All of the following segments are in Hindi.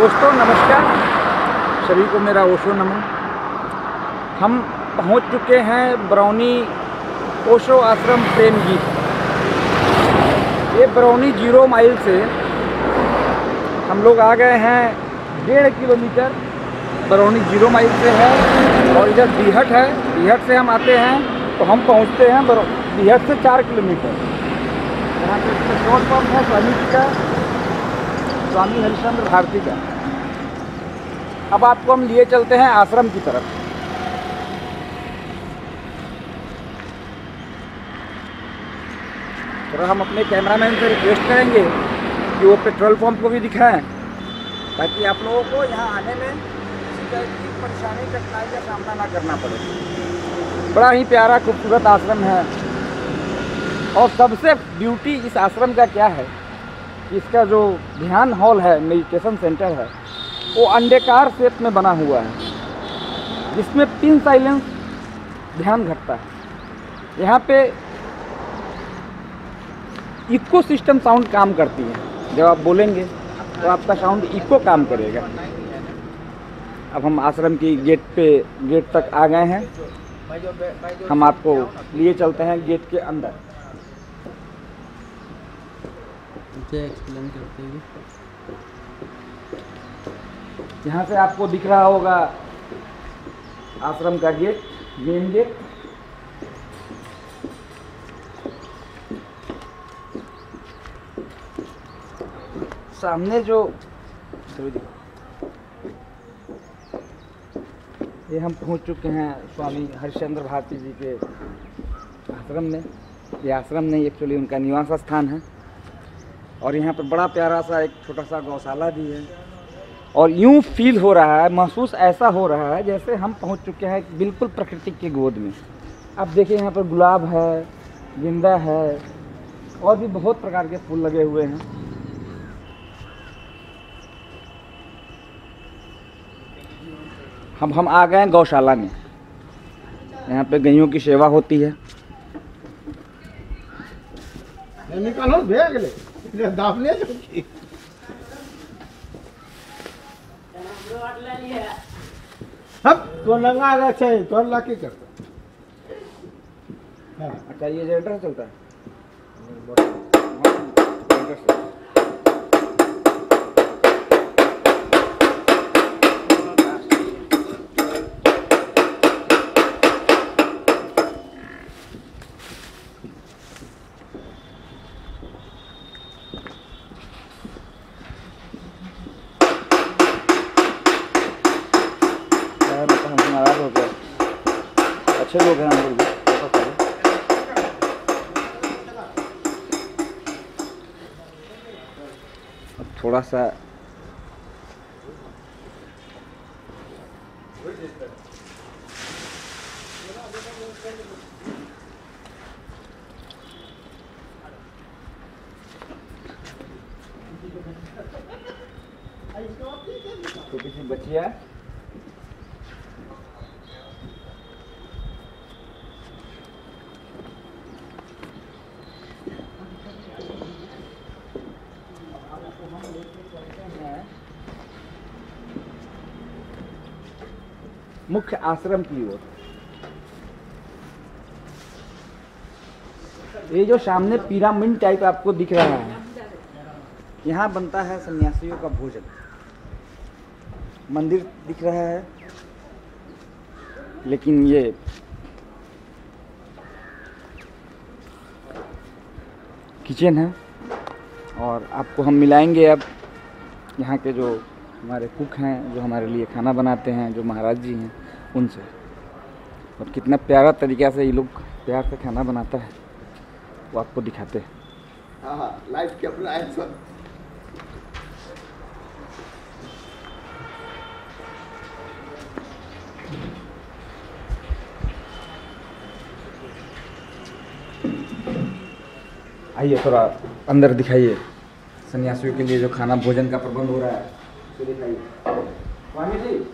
दोस्तों नमस्कार, सभी को मेरा ओशो नमन। हम पहुंच चुके हैं बरौनी ओशो आश्रम प्रेम गीत। ये बरौनी 0 माइल से हम लोग आ गए हैं 1.5 किलोमीटर। बरौनी 0 माइल से है और इधर बीहट है। बीहट से हम आते हैं तो हम पहुंचते हैं बीहट से 4 किलोमीटर। यहाँ पे पेट्रोल पंप है स्वामी जी का, स्वामी हरिश्चंद्र भारती का। अब आपको हम लिए चलते हैं आश्रम की तरफ। तो हम अपने कैमरामैन से रिक्वेस्ट करेंगे कि वो पेट्रोल पंप को भी दिखाएं, ताकि आप लोगों को यहाँ आने में किसी तरह की परेशानी कठिनाई का सामना ना करना पड़े। बड़ा ही प्यारा खूबसूरत आश्रम है। और सबसे ब्यूटी इस आश्रम का क्या है, इसका जो ध्यान हॉल है, मेडिटेशन सेंटर है, वो अंडाकार शेप में बना हुआ है, जिसमें पिन साइलेंस ध्यान घटता है। यहाँ पे इको सिस्टम साउंड काम करती है। जब आप बोलेंगे तो आपका साउंड इको काम करेगा। अब हम आश्रम की गेट तक आ गए हैं। हम आपको लिए चलते हैं गेट के अंदर। एक्सप्लेन करते हैं। यहाँ से आपको दिख रहा होगा आश्रम का गेट, मेन गेट। सामने जो ये हम पहुँच चुके हैं स्वामी हरिश्चंद्र भारती जी के आश्रम में। ये आश्रम नहीं, एक्चुअली उनका निवास स्थान है। और यहाँ पर बड़ा प्यारा सा एक छोटा सा गौशाला भी है। और यूँ फील हो रहा है, महसूस ऐसा हो रहा है जैसे हम पहुँच चुके हैं बिल्कुल प्रकृति की गोद में। अब देखिए यहाँ पर गुलाब है, गेंदा है और भी बहुत प्रकार के फूल लगे हुए हैं। हम आ गए हैं गौशाला में। यहाँ पे गैयों की सेवा होती है। निकालो भेग ले दाबने हम तो लंगा रखे तो लाके करता। अच्छा, ये जनरेटर चलता है। नाराज हो गया। अच्छे लोग हैं हम लोग भी। थोड़ा सा छोटी सी बच्चियाँ मुख्य आश्रम की ओर। ये जो सामने पिरामिड टाइप आपको दिख रहा है, यहाँ बनता है सन्यासियों का भोजन। मंदिर दिख रहा है, लेकिन ये किचन है। और आपको हम मिलाएंगे अब यहाँ के जो हमारे कुक हैं, जो हमारे लिए खाना बनाते हैं, जो महाराज जी हैं, उनसे। और कितना प्यारा तरीक़ा से ये लोग प्यार से खाना बनाता है, वो आपको दिखाते हैं। हाँ लाइव कैमरा है सर। आइए थोड़ा अंदर दिखाइए। सन्यासियों के लिए जो खाना भोजन का प्रबंध हो रहा है, तो दिखाइए। स्वामी जी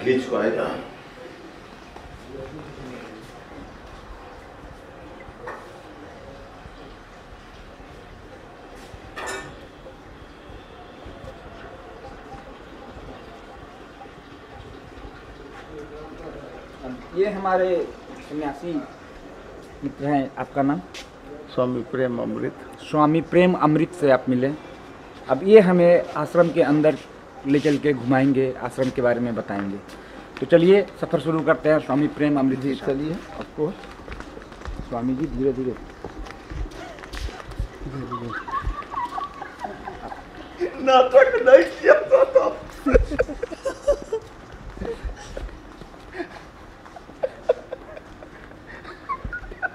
खींच को आएगा। ये हमारे सन्यासी मित्र हैं। आपका नाम? स्वामी प्रेम अमृत। स्वामी प्रेम अमृत से आप मिले। अब ये हमें आश्रम के अंदर ले चल के घुमाएंगे, आश्रम के बारे में बताएंगे। तो चलिए सफ़र शुरू करते हैं स्वामी प्रेम अमृत जी। चलिए आपको स्वामी जी धीरे धीरे। नाटक नहीं किया तो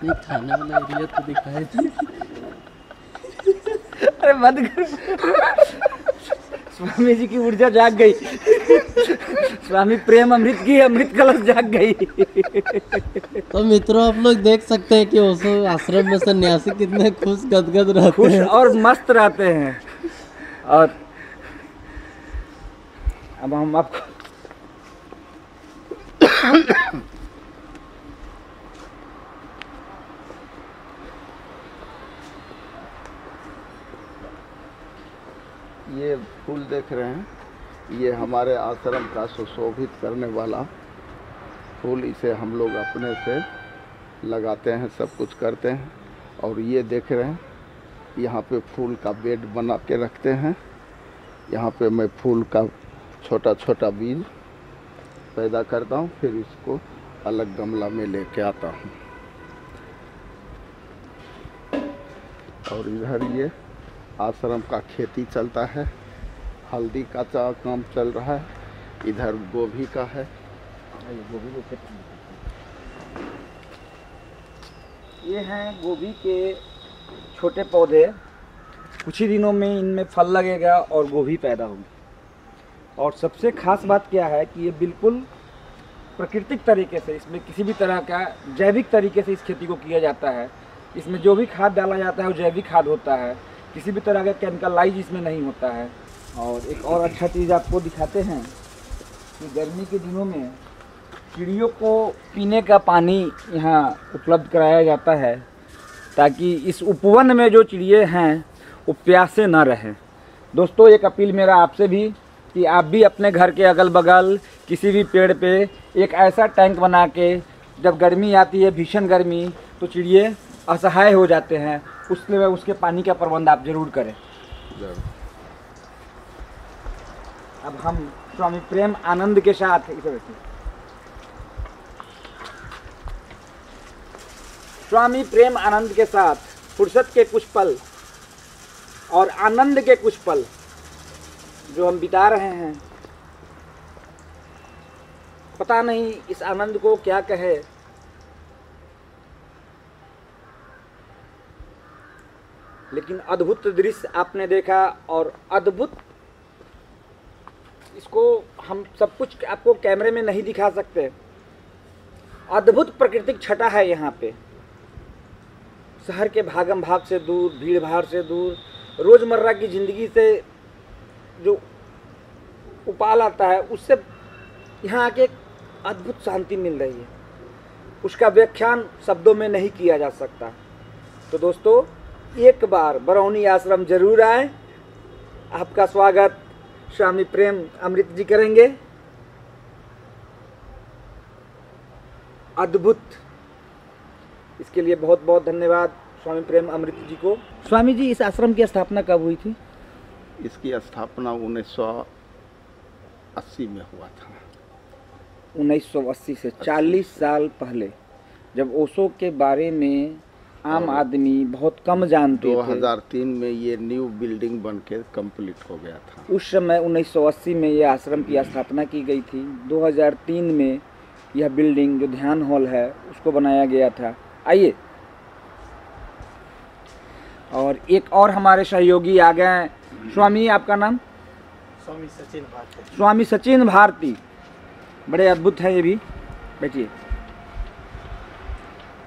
ये खाने वाला एरिया तो दिखाई थी। अरे बंद कर। स्वामी जी की ऊर्जा जाग गई। स्वामी प्रेम अमृत की अमृत कलश जाग गई। तो मित्रों, आप लोग देख सकते हैं कि ओशो आश्रम में सन्यासी कितने खुश गदगद रहते खुश हैं और मस्त रहते हैं। और अब हम आपको ये फूल देख रहे हैं, ये हमारे आश्रम का सुशोभित करने वाला फूल। इसे हम लोग अपने से लगाते हैं, सब कुछ करते हैं। और ये देख रहे हैं, यहाँ पे फूल का बेड बना के रखते हैं। यहाँ पे मैं फूल का छोटा छोटा बीज पैदा करता हूँ, फिर इसको अलग गमला में लेके आता हूँ। और इधर ये आश्रम का खेती चलता है, हल्दी का काम चल रहा है, इधर गोभी का है। ये हैं गोभी के छोटे पौधे। कुछ ही दिनों में इनमें फल लगेगा और गोभी पैदा होगी। और सबसे खास बात क्या है कि ये बिल्कुल प्राकृतिक तरीके से, इसमें किसी भी तरह का जैविक तरीके से इस खेती को किया जाता है। इसमें जो भी खाद डाला जाता है वो जैविक खाद होता है, किसी भी तरह का केमिकलाइज इसमें नहीं होता है। और एक और अच्छा चीज़ आपको दिखाते हैं कि गर्मी के दिनों में चिड़ियों को पीने का पानी यहाँ उपलब्ध कराया जाता है, ताकि इस उपवन में जो चिड़िए हैं वो प्यासे ना रहें। दोस्तों, एक अपील मेरा आपसे भी कि आप भी अपने घर के अगल बगल किसी भी पेड़ पे एक ऐसा टैंक बना के, जब गर्मी आती है, भीषण गर्मी, तो चिड़िए असहाय हो जाते हैं, उसके पानी का प्रबंध आप जरूर करें। अब हम स्वामी प्रेम आनंद के साथ स्वामी प्रेम आनंद के साथ फुर्सत के कुछ पल और आनंद के कुछ पल जो हम बिता रहे हैं, पता नहीं इस आनंद को क्या कहे। लेकिन अद्भुत दृश्य आपने देखा, और अद्भुत, इसको हम सब कुछ आपको कैमरे में नहीं दिखा सकते। अद्भुत प्राकृतिक छटा है यहाँ पे। शहर के भागम भाग से दूर, भीड़ भाड़ से दूर, रोज़मर्रा की ज़िंदगी से जो उपाल आता है, उससे यहाँ आके एक अद्भुत शांति मिल रही है। उसका व्याख्यान शब्दों में नहीं किया जा सकता। तो दोस्तों, एक बार बरौनी आश्रम जरूर आए। आपका स्वागत स्वामी प्रेम अमृत जी करेंगे। अद्भुत, इसके लिए बहुत बहुत धन्यवाद स्वामी प्रेम अमृत जी को। स्वामी जी, इस आश्रम की स्थापना कब हुई थी? इसकी स्थापना 1980 में हुआ था। 1980 से 40 साल पहले, जब ओशो के बारे में आम आदमी बहुत कम जानते थे। 2003 में ये न्यू बिल्डिंग बन के कम्प्लीट हो गया था। उस समय 1980 में यह आश्रम की स्थापना की गई थी। 2003 में यह बिल्डिंग, जो ध्यान हॉल है, उसको बनाया गया था। आइए, और एक और हमारे सहयोगी आ गए हैं। स्वामी, आपका नाम? स्वामी सचिन भारती। स्वामी सचिन भारती, बड़े अद्भुत हैं ये भी। बैठिए।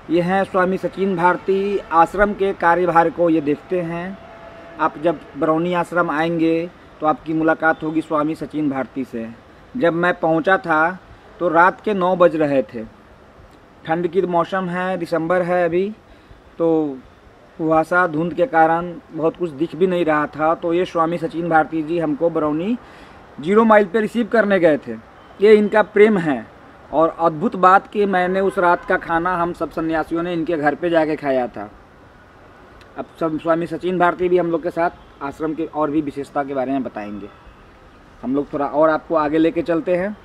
ये हैं स्वामी सचिन भारती। आश्रम के कार्यभार को ये देखते हैं। आप जब बरौनी आश्रम आएंगे तो आपकी मुलाकात होगी स्वामी सचिन भारती से। जब मैं पहुंचा था तो रात के 9 बज रहे थे। ठंड की मौसम है, दिसंबर है अभी, तो कुहासा धुंध के कारण बहुत कुछ दिख भी नहीं रहा था। तो ये स्वामी सचिन भारती जी हमको बरौनी 0 माइल पे रिसीव करने गए थे। ये इनका प्रेम है। और अद्भुत बात कि मैंने उस रात का खाना हम सब सन्यासियों ने इनके घर पे जाके खाया था। अब सब स्वामी सचिन भारती भी हम लोग के साथ आश्रम के और भी विशेषता के बारे में बताएंगे। हम लोग थोड़ा और आपको आगे लेके चलते हैं,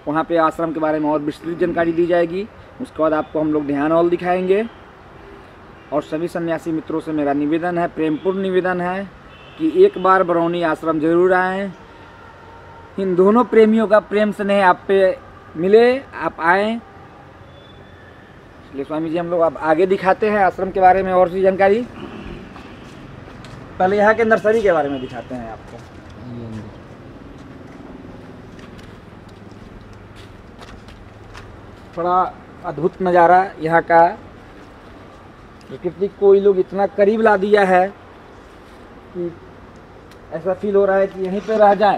वहाँ पे आश्रम के बारे में और विस्तृत जानकारी दी जाएगी। उसके बाद आपको हम लोग ध्यान हॉल दिखाएंगे। और सभी सन्यासी मित्रों से मेरा निवेदन है, प्रेमपूर्ण निवेदन है कि एक बार बरौनी आश्रम जरूर आएँ। इन दोनों प्रेमियों का प्रेम स्नेह आप पे मिले, आप आएँ। इसलिए स्वामी जी हम लोग अब आगे दिखाते हैं आश्रम के बारे में और सी जानकारी। पहले यहाँ के नर्सरी के बारे में दिखाते हैं आपको। बड़ा अद्भुत नज़ारा यहाँ का, प्रकृति को ये लोग इतना करीब ला दिया है कि ऐसा फील हो रहा है कि यहीं पे रह जाएं।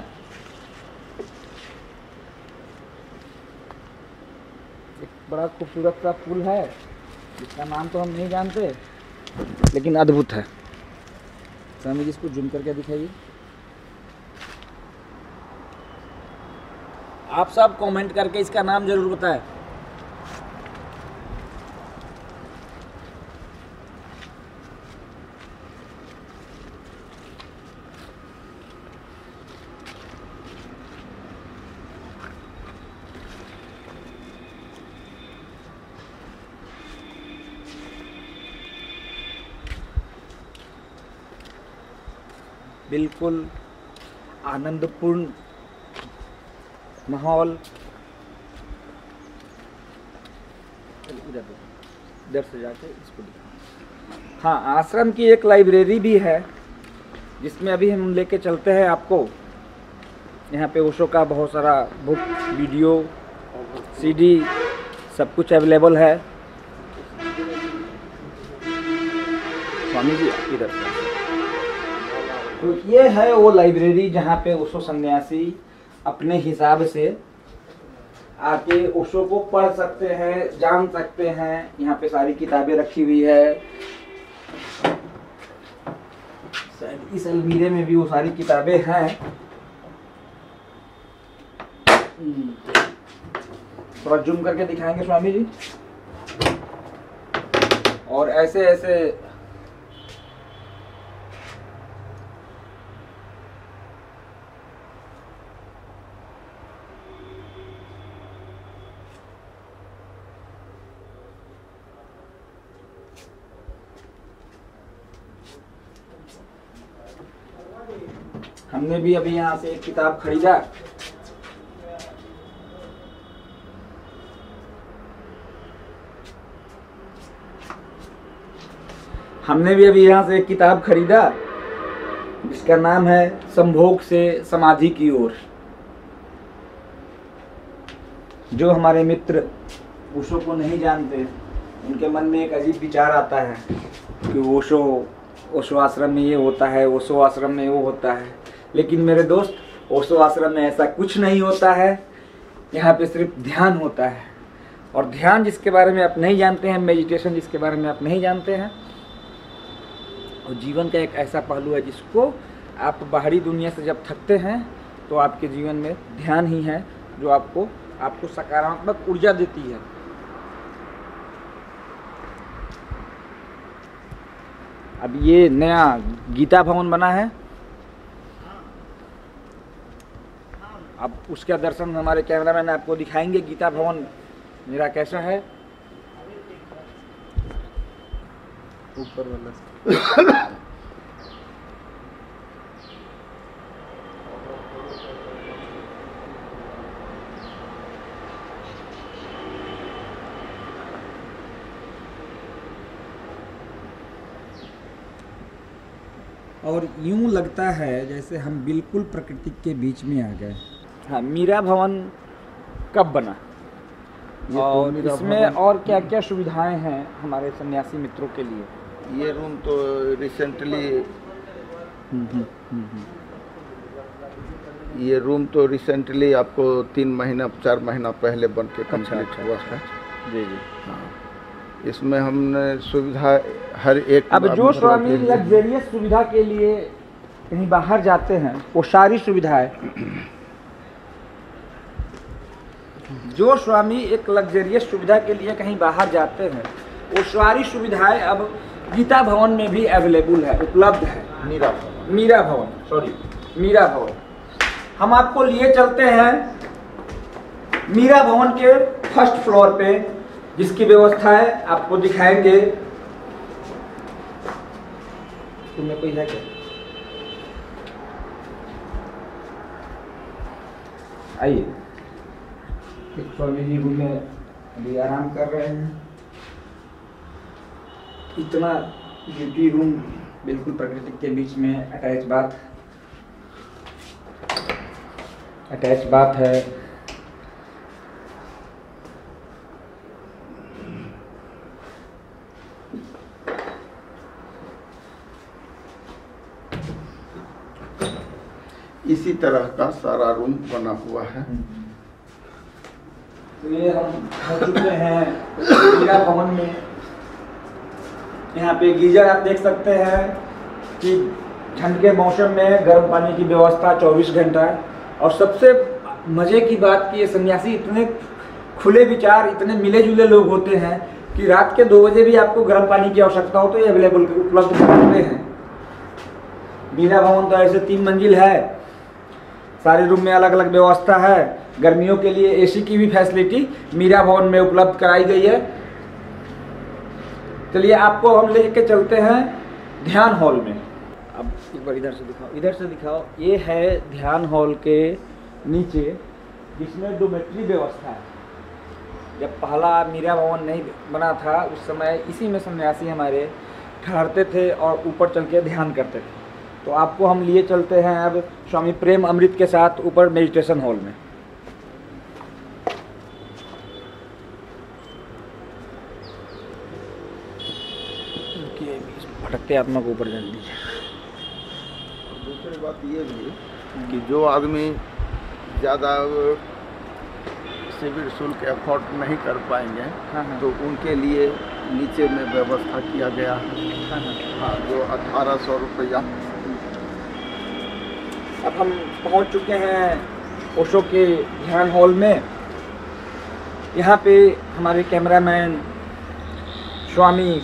एक बड़ा खूबसूरत सा फूल है जिसका नाम तो हम नहीं जानते, लेकिन अद्भुत है। स्वामी जी इसको जूम करके दिखाइए। आप सब कमेंट करके इसका नाम जरूर बताएं। बिल्कुल आनंदपूर्ण माहौल। इधर से जाके इसको दिखा। हाँ, आश्रम की एक लाइब्रेरी भी है जिसमें अभी हम लेके चलते हैं आपको। यहाँ पे ओशो का बहुत सारा बुक, वीडियो, सीडी सब कुछ अवेलेबल है। स्वामी जी इधर से। तो ये है वो लाइब्रेरी जहाँ पे ओशो सन्यासी अपने हिसाब से आके ओशो को पढ़ सकते हैं, जान सकते हैं। यहाँ पे सारी किताबें रखी हुई है। इस अलमीरे में भी वो सारी किताबें हैं। थोड़ा जूम करके दिखाएंगे स्वामी जी। और ऐसे ऐसे हमने भी अभी यहाँ से एक किताब खरीदा। एक किताब खरीदा जिसका नाम है संभोग से समाधि की ओर। जो हमारे मित्र ओशो को नहीं जानते उनके मन में एक अजीब विचार आता है कि ओशो आश्रम में ये होता है, ओशो आश्रम में वो होता है। लेकिन मेरे दोस्त, ओशो आश्रम में ऐसा कुछ नहीं होता है। यहाँ पे सिर्फ ध्यान होता है। और ध्यान जिसके बारे में आप नहीं जानते हैं, मेडिटेशन जिसके बारे में आप नहीं जानते हैं, और जीवन का एक ऐसा पहलू है जिसको आप बाहरी दुनिया से जब थकते हैं तो आपके जीवन में ध्यान ही है जो आपको सकारात्मक ऊर्जा देती है। अब ये नया गीता भवन बना है। अब उसका दर्शन हमारे कैमरामैन आपको दिखाएंगे। गीता भवन मेरा कैसा है। ऊपर वाला और यूं लगता है जैसे हम बिल्कुल प्रकृति के बीच में आ गए। हाँ, मीरा भवन कब बना और इसमें और क्या क्या सुविधाएं हैं हमारे सन्यासी मित्रों के लिए? ये रूम तो रिसेंटली ये रूम तो रिसेंटली आपको 3 महीना 4 महीना पहले बन के कंप्लीट हुआ है। जी जी। हाँ, इसमें हमने सुविधा हर एक। अब जो स्वामी लग्जरियस सुविधा के लिए कहीं बाहर जाते हैं वो सारी सुविधाएं जो स्वामी एक लग्जरियस सुविधा के लिए कहीं बाहर जाते हैं, वो सारी सुविधाएं अब गीता भवन में भी अवेलेबल है, उपलब्ध है। मीरा भवन हम आपको लिए चलते हैं मीरा भवन के फर्स्ट फ्लोर पे, जिसकी व्यवस्था है आपको दिखाएंगे। तुम्हें कोई है क्या? आइए। स्वामी जी रूम में अभी आराम कर रहे हैं। इतना ब्यूटी रूम बिल्कुल प्रकृति के बीच में अटैच बात है। इसी तरह का सारा रूम बना हुआ है। तो ये हम हो चुके हैं मीरा भवन में। यहाँ पे गीजर आप देख सकते हैं कि ठंड के मौसम में गर्म पानी की व्यवस्था 24 घंटा है। और सबसे मज़े की बात कि ये सन्यासी इतने खुले विचार, इतने मिले जुले लोग होते हैं कि रात के 2 बजे भी आपको गर्म पानी की आवश्यकता हो तो ये अवेलेबल उपलब्ध कराते हैं। मीरा भवन तो ऐसे 3 मंजिल है, सारे रूम में अलग अलग व्यवस्था है। गर्मियों के लिए एसी की भी फैसिलिटी मीरा भवन में उपलब्ध कराई गई है। चलिए आपको हम लेके चलते हैं ध्यान हॉल में। अब एक बार इधर से दिखाओ। ये है ध्यान हॉल के नीचे, जिसमें डोमेट्री व्यवस्था है। जब पहला मीरा भवन नहीं बना था उस समय इसी में सन्यासी हमारे ठहरते थे और ऊपर चल के ध्यान करते थे। तो आपको हम लिए चलते हैं अब स्वामी प्रेम अमृत के साथ ऊपर मेडिटेशन हॉल में। भटकते आत्मा को ऊपर जाने दीजिए। दूसरी बात ये भी कि जो आदमी ज़्यादा शिविर शुल्क अफोर्ड नहीं कर पाएंगे, तो उनके लिए नीचे में व्यवस्था किया गया है। हाँ, जो 1800 रुपया। अब हम पहुंच चुके हैं ओशो के ध्यान हॉल में। यहाँ पे हमारे कैमरामैन स्वामी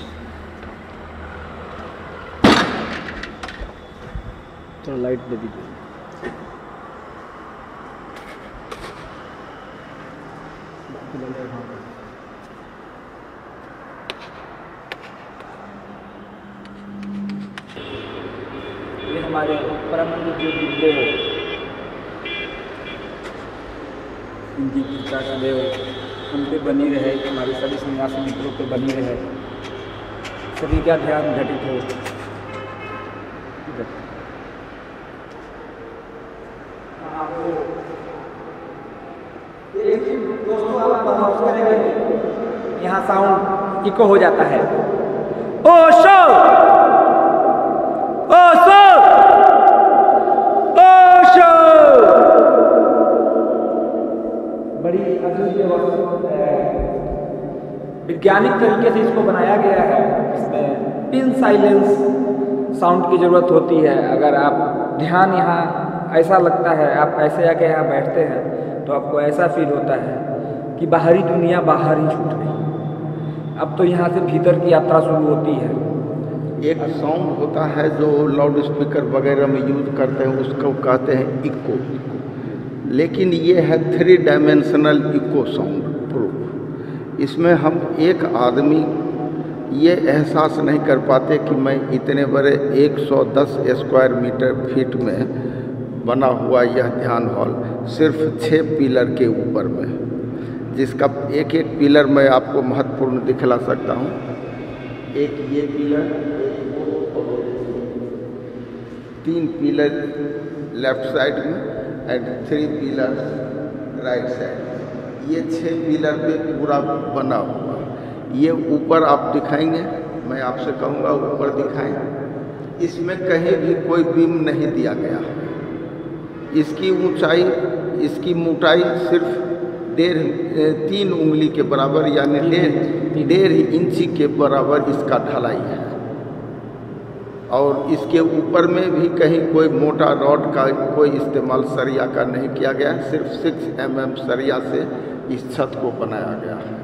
थोड़ा लाइट दे दीजिए। ये हमारे परमानंद जो गुरुदेव, इनकी कृपा का देव हम पे बनी रहे, हमारे सभी सन्यासी मित्रों पे बनी रहे, सभी का ध्यान घटित हो। यहाँ साउंड इको हो जाता है। ओशो ओशो ओशो, बड़ी अद्भुत व्यवस्था है। वैज्ञानिक तरीके से इसको बनाया गया है। इसमें पिन साइलेंस साउंड की ज़रूरत होती है। अगर आप ध्यान यहाँ ऐसा लगता है, आप ऐसे आके यहाँ बैठते हैं तो आपको ऐसा फील होता है कि बाहरी दुनिया बाहर ही छूट गई। अब तो यहाँ से भीतर की यात्रा शुरू होती है। एक साउंड होता है जो लाउड स्पीकर वगैरह में यूज करते हैं, उसको कहते हैं इको। लेकिन ये है 3 डायमेंशनल इको साउंड प्रूफ। इसमें हम एक आदमी ये एहसास नहीं कर पाते कि मैं इतने बड़े 110 स्क्वायर मीटर फीट में बना हुआ यह ध्यान हॉल सिर्फ 6 पिलर के ऊपर में, जिसका एक एक पिलर मैं आपको महत्वपूर्ण दिखला सकता हूँ। एक ये पिलर, 3 पिलर लेफ्ट साइड में एंड 3 पिलर राइट साइड। ये 6 पिलर पे पूरा बना हुआ। ये ऊपर आप दिखाएंगे, मैं आपसे कहूँगा ऊपर दिखाएं। इसमें कहीं भी कोई बीम नहीं दिया गया है। इसकी ऊंचाई, इसकी मोटाई सिर्फ 3 उंगली के बराबर, यानी 1.5 इंची के बराबर इसका ढलाई है। और इसके ऊपर में भी कहीं कोई मोटा रॉड का कोई इस्तेमाल सरिया का नहीं किया गया। सिर्फ 6 mm सरिया से इस छत को बनाया गया है,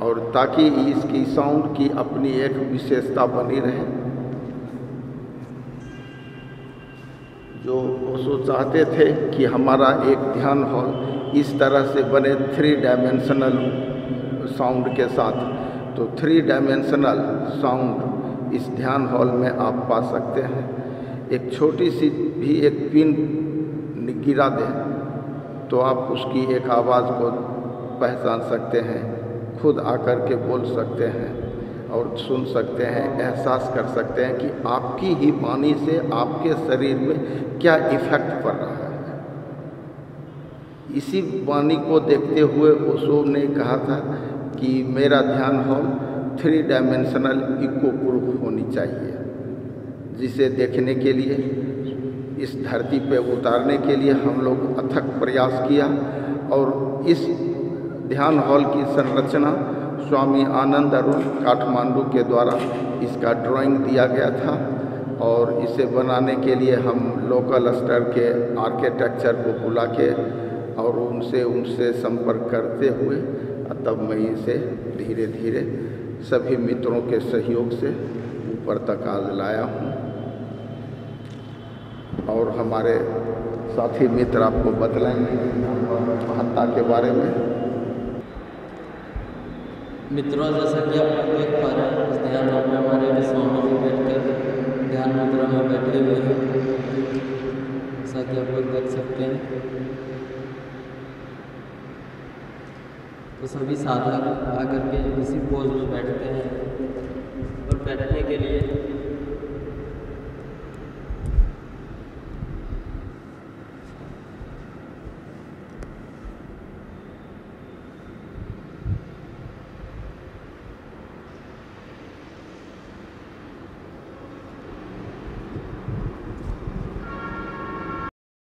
और ताकि इसकी साउंड की अपनी एक विशेषता बनी रहे। जो ओशो चाहते थे कि हमारा एक ध्यान हॉल इस तरह से बने 3 डायमेंशनल साउंड के साथ, तो 3 डायमेंशनल साउंड इस ध्यान हॉल में आप पा सकते हैं। एक छोटी सी भी एक पिन गिरा दें तो आप उसकी एक आवाज़ को पहचान सकते हैं, खुद आकर के बोल सकते हैं और सुन सकते हैं, एहसास कर सकते हैं कि आपकी ही वाणी से आपके शरीर में क्या इफ़ेक्ट पड़ रहा है। इसी वाणी को देखते हुए ओशो ने कहा था कि मेरा ध्यान हॉल 3 डायमेंशनल इको प्रूफ होनी चाहिए, जिसे देखने के लिए, इस धरती पे उतारने के लिए हम लोग अथक प्रयास किया। और इस ध्यान हॉल की संरचना स्वामी आनंद अरुण काठमांडू के द्वारा इसका ड्राइंग दिया गया था, और इसे बनाने के लिए हम लोकल स्तर के आर्किटेक्चर को बुला के और उनसे संपर्क करते हुए तब मैं इसे धीरे धीरे सभी मित्रों के सहयोग से ऊपर तक आज लाया हूँ। और हमारे साथी मित्र आपको बतलाएंगे महत्ता के बारे में। मित्रों, जैसा कि आप लोग देख पा रहे हैं, इस ध्यान में हमारे भी स्वामी जी बैठकर ध्यान मुद्रा में बैठे हुए हैं, जैसा कि आप लोग देख सकते हैं। तो सभी साधक आकर के इसी पोज में बैठते हैं, और बैठने के लिए